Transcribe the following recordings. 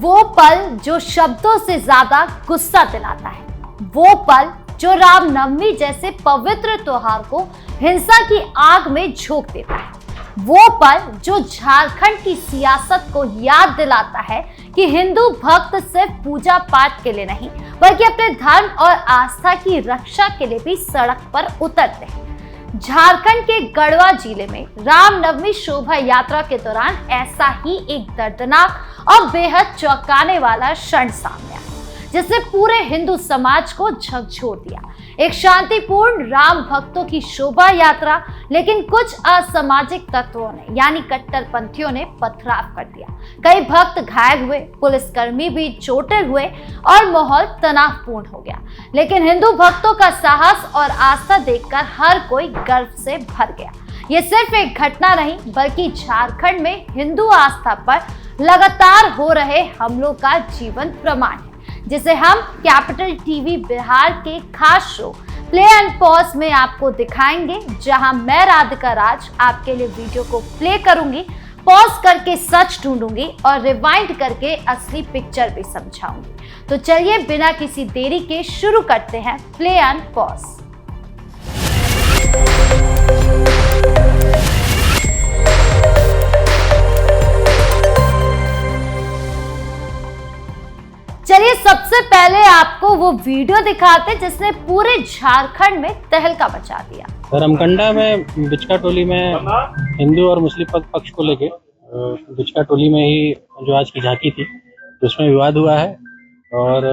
वो पल जो शब्दों से ज्यादा गुस्सा दिलाता है, वो पल जो रामनवमी जैसे पवित्र त्योहार को हिंसा की आग में झोंक देता है, वो पल जो झारखंड की सियासत को याद दिलाता है कि हिंदू भक्त सिर्फ पूजा पाठ के लिए नहीं बल्कि अपने धर्म और आस्था की रक्षा के लिए भी सड़क पर उतरते हैं। झारखंड के गढ़वा जिले में रामनवमी शोभा यात्रा के दौरान ऐसा ही एक दर्दनाक और बेहद चौंकाने वाला क्षण सामने आया जिसने पूरे हिंदू समाज को झकझोर दिया। एक शांतिपूर्ण राम भक्तों की शोभा यात्रा, लेकिन कुछ असामाजिक तत्वों ने यानी कट्टरपंथियों ने पथराव कर दिया। कई भक्त घायल हुए, पुलिसकर्मी भी चोटिल हुए और माहौल तनावपूर्ण हो गया। लेकिन हिंदू भक्तों का साहस और आस्था देखकर हर कोई गर्व से भर गया। ये सिर्फ एक घटना नहीं बल्कि झारखंड में हिंदू आस्था पर लगातार हो रहे हमलों का जीवंत प्रमाण है, जिसे हम कैपिटल टीवी बिहार के खास शो प्ले एंड पॉज में आपको दिखाएंगे, जहां मैं राधिका राज आपके लिए वीडियो को प्ले करूंगी, पॉज करके सच ढूंढूंगी और रिवाइंड करके असली पिक्चर भी समझाऊंगी। तो चलिए बिना किसी देरी के शुरू करते हैं प्ले एंड पॉज। चलिए सबसे पहले आपको वो वीडियो दिखाते जिसने पूरे झारखंड में तहलका मचा दिया। रमकंडा में बिचका टोली में हिंदू और मुस्लिम पक्ष को लेके बिचका टोली में ही जो आज की झांकी थी उसमें विवाद हुआ है और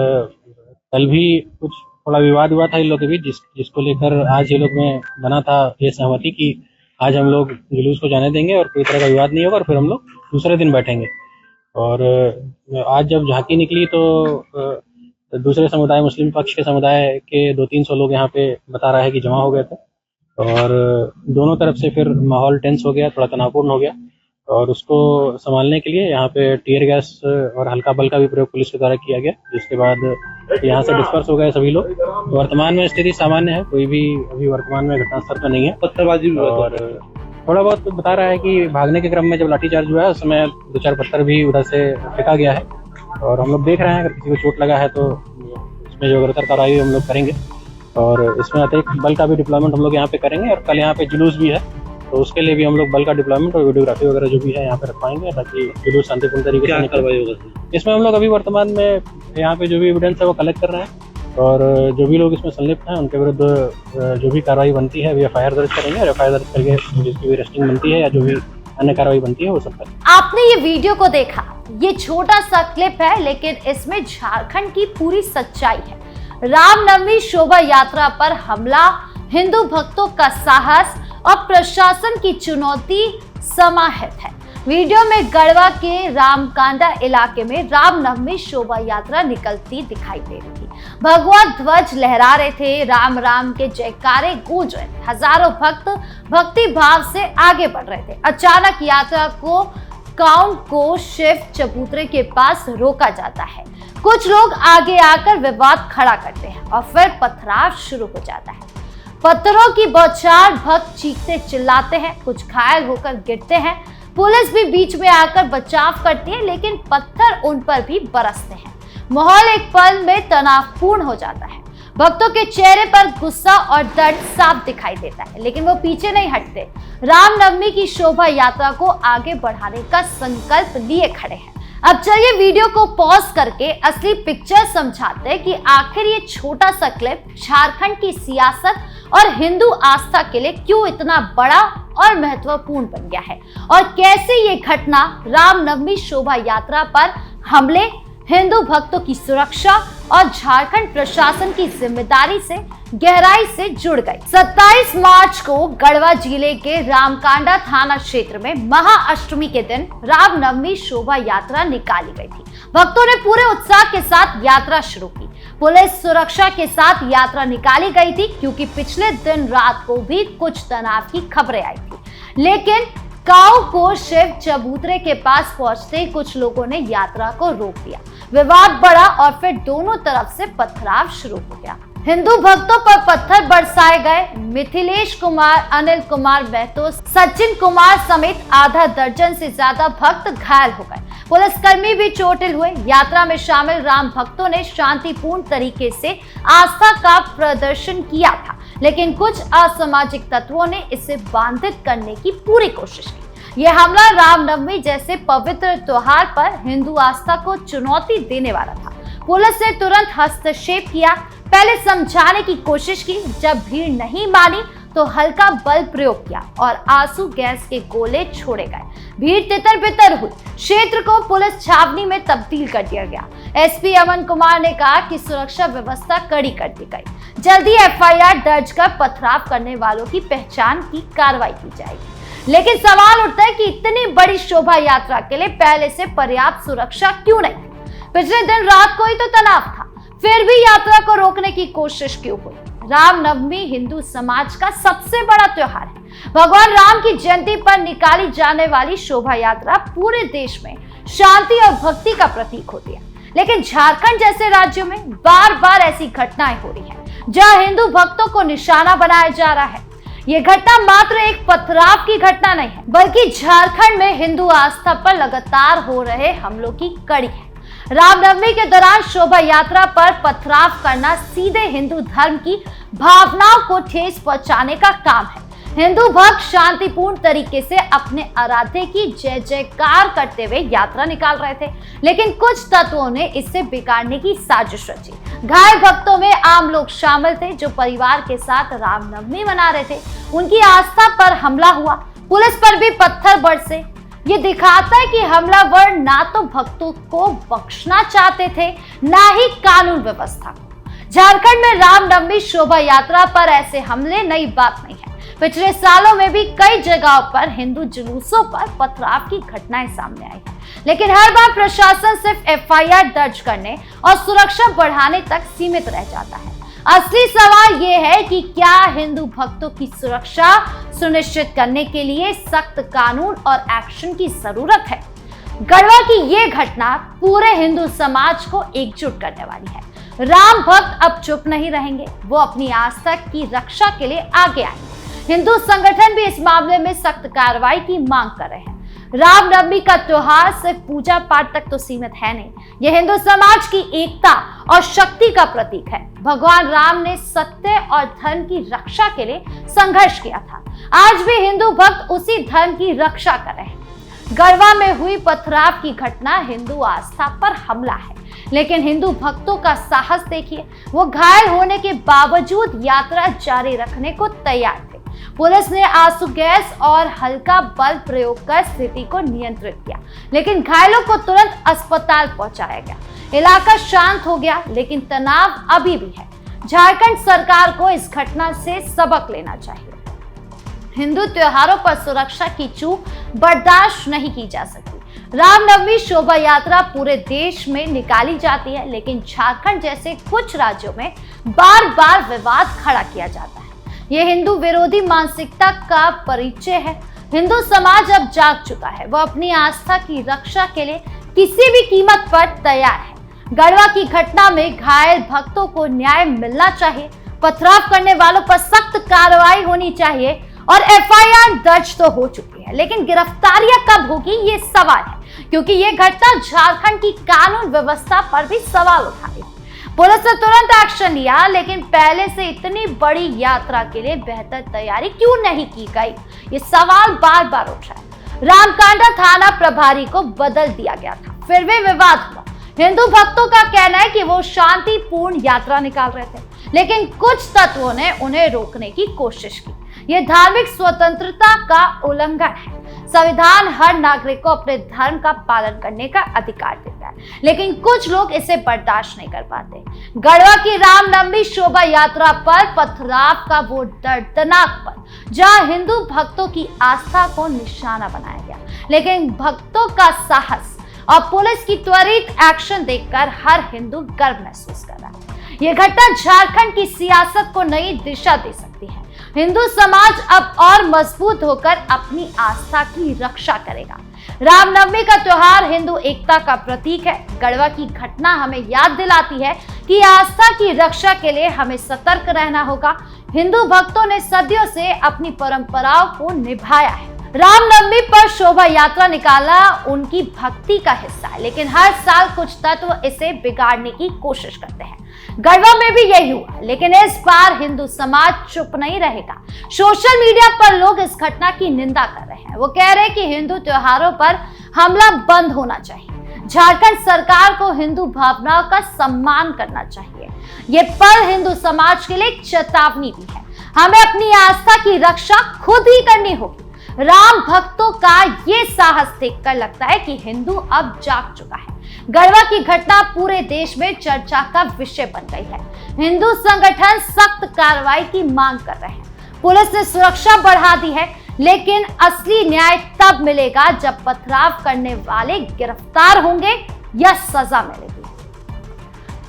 कल भी कुछ थोड़ा विवाद हुआ था इन लोग के बीच, जिसको लेकर आज ये लोग में बना था ये सहमति कि आज हम लोग जुलूस को जाने देंगे और कोई तरह का विवाद नहीं होगा और फिर हम लोग दूसरे दिन बैठेंगे। और आज जब झांकी निकली तो दूसरे समुदाय, मुस्लिम पक्ष के समुदाय के 200-300 लोग यहाँ पे बता रहा है कि जमा हो गए थे और दोनों तरफ से फिर माहौल टेंस हो गया, थोड़ा तनावपूर्ण हो गया और उसको संभालने के लिए यहाँ पे टीयर गैस और हल्का बल का भी प्रयोग पुलिस के द्वारा किया गया, जिसके बाद यहाँ से डिस्पर्स हो गए सभी लोग। वर्तमान में स्थिति सामान्य है, कोई भी अभी वर्तमान में घटनास्थल पर नहीं है। पत्थरबाजी और थोड़ा बहुत बता रहा है कि भागने के क्रम में जब लाठीचार्ज हुआ है उस समय 2-4 पत्थर भी उधर से फेंका गया है और हम लोग देख रहे हैं अगर किसी को चोट लगा है तो इसमें जो अग्रतर कार्रवाई हम लोग करेंगे और इसमें अतिरिक्त बल का भी डिप्लॉयमेंट हम लोग यहाँ पे करेंगे और कल यहाँ पे जुलूस भी है तो उसके लिए भी हम लोग बल का डिप्लॉयमेंट और वीडियोग्राफी वगैरह जो भी है यहाँ पे रखवाएंगे ताकि जुलूस शांतिपूर्ण तरीके से कार्रवाई होगा। इसमें हम लोग अभी वर्तमान में यहाँ पे जो भी एविडेंस है वो कलेक्ट कर रहे हैं और जो भी लोग इसमें संलिप्त हैं उनके विरुद्ध जो भी कार्रवाई बनती है एफआईआर दर्ज करेंगे और एफआईआर दर्ज करके जिसकी भी अरेस्टिंग बनती है या जो भी अन्य कार्रवाई बनती है वो सब करेंगे। आपने ये वीडियो को देखा, ये छोटा सा क्लिप है लेकिन इसमें झारखंड की पूरी सच्चाई है। रामनवमी शोभा यात्रा पर हमला, हिंदू भक्तों का साहस और प्रशासन की चुनौती समाहित है। वीडियो में गढ़वा के रामकांडा इलाके में रामनवमी शोभा यात्रा निकलती दिखाई दे रही थी। भगवा ध्वज लहरा रहे थे, राम राम के जयकारे गूंज रहे थे, हजारों भक्त भक्ति भाव से आगे बढ़ रहे थे। अचानक यात्रा को काउंट को शिव चबूतरे के पास रोका जाता है। कुछ लोग आगे आकर विवाद खड़ा करते हैं और फिर पथराव शुरू हो जाता है। पत्थरों की बौछार, भक्त चीखते चिल्लाते हैं, कुछ घायल होकर गिरते हैं। पुलिस भी बीच में आकर बचाव करती है लेकिन पत्थर उन पर भी बरसते हैं। माहौल एक पल में तनावपूर्ण हो जाता है। भक्तों के चेहरे पर गुस्सा और दर्द साफ दिखाई देता है लेकिन वो पीछे नहीं हटते। रामनवमी की शोभा यात्रा को आगे बढ़ाने का संकल्प लिए खड़े हैं। अब चलिए वीडियो को पॉज करके असली पिक्चर समझाते हैं कि आखिर ये छोटा सा क्लिप झारखंड की सियासत और हिंदू आस्था के लिए क्यों इतना बड़ा और महत्वपूर्ण बन गया है और कैसे ये घटना रामनवमी शोभा यात्रा पर हमले, हिंदू भक्तों की सुरक्षा और झारखंड प्रशासन की जिम्मेदारी से गहराई से जुड़ गई। 27 मार्च को गढ़वा जिले के रामकांडा थाना क्षेत्र में महाअष्टमी के दिन रामनवमी शोभा यात्रा निकाली गई थी। भक्तों ने पूरे उत्साह के साथ यात्रा शुरू की। पुलिस सुरक्षा के साथ यात्रा निकाली गई थी क्योंकि पिछले दिन रात को भी कुछ तनाव की खबरें आई थी। लेकिन काऊ को शिव चबूतरे के पास पहुंचते ही कुछ लोगों ने यात्रा को रोक दिया। विवाद बढ़ा और फिर दोनों तरफ से पथराव शुरू हो गया। हिंदू भक्तों पर पत्थर बरसाए गए। मिथिलेश कुमार, अनिल कुमार महतो, सचिन कुमार समेत आधा दर्जन से ज्यादा भक्त घायल हो गए। पुलिसकर्मी भी चोटिल हुए। यात्रा में शामिल राम भक्तों ने शांतिपूर्ण तरीके से आस्था का प्रदर्शन किया था, लेकिन कुछ असामाजिक तत्वों ने इसे बाधित करने की पूरी कोशिश की। यह हमला रामनवमी जैसे पवित्र त्योहार पर हिंदू आस्था को चुनौती देने वाला था। पुलिस ने तुरंत हस्तक्षेप किया, पहले समझाने की कोशिश की, जब भीड़ नहीं मानी तो हल्का बल प्रयोग किया और आंसू गैस के गोले छोड़े गए। भीड़ तितर बितर हुई। क्षेत्र को पुलिस छावनी में तब्दील कर दिया गया। एसपी अमन कुमार ने कहा कि सुरक्षा व्यवस्था कड़ी कर दी गई। जल्दी एफआईआर दर्ज कर पथराव करने वालों की पहचान की कार्रवाई की जाएगी। लेकिन सवाल उठता है कि इतनी बड़ी शोभा यात्रा के लिए पहले से पर्याप्त सुरक्षा क्यों नहीं? पिछले दिन रात को ही तो तनाव था, फिर भी यात्रा को रोकने की कोशिश क्यों हुई? रामनवमी हिंदू समाज का सबसे बड़ा त्योहार है। भगवान राम की जयंती पर निकाली जाने वाली शोभा यात्रा पूरे देश में शांति और भक्ति का प्रतीक होती है, लेकिन झारखंड जैसे राज्यों में बार बार ऐसी घटनाएं हो रही हैं, जहां हिंदू भक्तों को निशाना बनाया जा रहा है। ये घटना मात्र एक पथराव की घटना नहीं है, बल्कि झारखंड में हिंदू आस्था पर लगातार हो रहे हमलों की कड़ी है। रामनवमी के दौरान शोभा यात्रा पर पथराव करना सीधे हिंदू धर्म की भावनाओं को ठेस पहुंचाने का काम है। हिंदू भक्त शांतिपूर्ण तरीके से अपने आराध्य की जय जयकार करते हुए यात्रा निकाल रहे थे, लेकिन कुछ तत्वों ने इसे बिगाड़ने की साजिश रची। घायल भक्तों में आम लोग शामिल थे जो परिवार के साथ रामनवमी मना रहे थे। उनकी आस्था पर हमला हुआ, पुलिस पर भी पत्थर बरसे। ये दिखाता है कि हमलावर ना तो भक्तों को बख्शना चाहते थे, ना ही कानून व्यवस्था को। झारखंड में रामनवमी शोभा यात्रा पर ऐसे हमले नई बात नहीं है। पिछले सालों में भी कई जगहों पर हिंदू जुलूसों पर पथराव की घटनाएं सामने आई हैं, लेकिन हर बार प्रशासन सिर्फ एफआईआर दर्ज करने और सुरक्षा बढ़ाने तक सीमित रह जाता है। असली सवाल यह है कि क्या हिंदू भक्तों की सुरक्षा सुनिश्चित करने के लिए सख्त कानून और एक्शन की जरूरत है। गढ़वा की ये घटना पूरे हिंदू समाज को एकजुट करने वाली है। राम भक्त अब चुप नहीं रहेंगे, वो अपनी आस्था की रक्षा के लिए आगे आएंगे। हिंदू संगठन भी इस मामले में सख्त कार्रवाई की मांग कर रहे हैं। रामनवमी का त्योहार सिर्फ पूजा पाठ तक तो सीमित है नहीं, यह हिंदू समाज की एकता और शक्ति का प्रतीक है। भगवान राम ने सत्य और धर्म की रक्षा के लिए संघर्ष किया था। आज भी हिंदू भक्त उसी धर्म की रक्षा कर रहे हैं। गढ़वा में हुई पथराव की घटना हिंदू आस्था पर हमला है, लेकिन हिंदू भक्तों का साहस देखिए। वो घायल होने के बावजूद यात्रा जारी रखने को तैयार थे। पुलिस ने आंसू गैस और हल्का बल प्रयोग कर स्थिति को नियंत्रित किया, लेकिन घायलों को तुरंत अस्पताल पहुंचाया गया। इलाका शांत हो गया, लेकिन तनाव अभी भी है। झारखंड सरकार को इस घटना से सबक लेना चाहिए। हिंदू त्योहारों पर सुरक्षा की चूक बर्दाश्त नहीं की जा सकती। रामनवमी शोभा यात्रा पूरे देश में निकाली जाती है, लेकिन झारखंड जैसे कुछ राज्यों में बार बार विवाद खड़ा किया जाता है। यह हिंदू विरोधी मानसिकता का परिचय है। हिंदू समाज अब जाग चुका है, वो अपनी आस्था की रक्षा के लिए किसी भी कीमत पर तैयार है। गढ़वा की घटना में घायल भक्तों को न्याय मिलना चाहिए, पथराव करने वालों पर सख्त कार्रवाई होनी चाहिए और एफआईआर दर्ज तो हो चुकी है, लेकिन गिरफ्तारियां कब होगी ये सवाल है, क्योंकि ये घटना झारखंड की कानून व्यवस्था पर भी सवाल उठाई। पुलिस ने तुरंत एक्शन लिया, लेकिन पहले से इतनी बड़ी यात्रा के लिए बेहतर तैयारी क्यों नहीं की गई, ये सवाल बार बार उठ रहा है। रामकांडा थाना प्रभारी को बदल दिया गया था, फिर भी विवाद हुआ। हिंदू भक्तों का कहना है कि वो शांतिपूर्ण यात्रा निकाल रहे थे, लेकिन कुछ तत्वों ने उन्हें रोकने की कोशिश की। यह धार्मिक स्वतंत्रता का उल्लंघन है। संविधान हर नागरिक को अपने धर्म का पालन करने का अधिकार देता है, लेकिन कुछ लोग इसे बर्दाश्त नहीं कर पाते। गढ़वा की रामनवमी शोभा यात्रा पर पथराव का वो दर्दनाक पल, जहां हिंदू भक्तों की आस्था को निशाना बनाया गया, लेकिन भक्तों का साहस और पुलिस की त्वरित एक्शन देखकर हर हिंदू गर्व महसूस कर रहा है। यह घटना झारखंड की सियासत को नई दिशा दे सकती है। हिंदू समाज अब और मजबूत होकर अपनी आस्था की रक्षा करेगा। रामनवमी का त्योहार हिंदू एकता का प्रतीक है। गढ़वा की घटना हमें याद दिलाती है कि आस्था की रक्षा के लिए हमें सतर्क रहना होगा। हिंदू भक्तों ने सदियों से अपनी परंपराओं को निभाया है रामनवमी पर शोभा यात्रा निकालना उनकी भक्ति का हिस्सा है, लेकिन हर साल कुछ तत्व इसे बिगाड़ने की कोशिश करते हैं। गढ़वा में भी यही हुआ, लेकिन इस बार हिंदू समाज चुप नहीं रहेगा। सोशल मीडिया पर लोग इस घटना की निंदा कर रहे हैं। वो कह रहे हैं कि हिंदू त्योहारों पर हमला बंद होना चाहिए। झारखंड सरकार को हिंदू भावनाओं का सम्मान करना चाहिए। ये पल हिंदू समाज के लिए एक चेतावनी भी है। हमें अपनी आस्था की रक्षा खुद ही करनी होगी। राम भक्तों का ये साहस देखकर लगता है कि हिंदू अब जाग चुका है। गढ़वा की घटना पूरे देश में चर्चा का विषय बन गई है। हिंदू संगठन सख्त कार्रवाई की मांग कर रहे हैं। पुलिस ने सुरक्षा बढ़ा दी है, लेकिन असली न्याय तब मिलेगा जब पथराव करने वाले गिरफ्तार होंगे या सजा मिलेगी।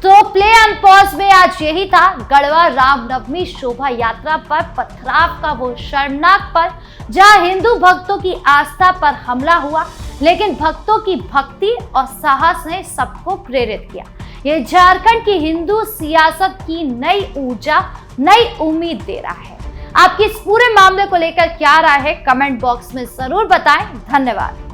तो प्ले एंड पॉज में आज यही था गढ़वा रामनवमी शोभा यात्रा पर पथराव का वो शर्मनाक पल, जहां हिंदू भक्तों की आस्था पर हमला हुआ, लेकिन भक्तों की भक्ति और साहस ने सबको प्रेरित किया। ये झारखंड की हिंदू सियासत की नई ऊर्जा, नई उम्मीद दे रहा है। आपकी इस पूरे मामले को लेकर क्या राय है, कमेंट बॉक्स में जरूर बताएं। धन्यवाद।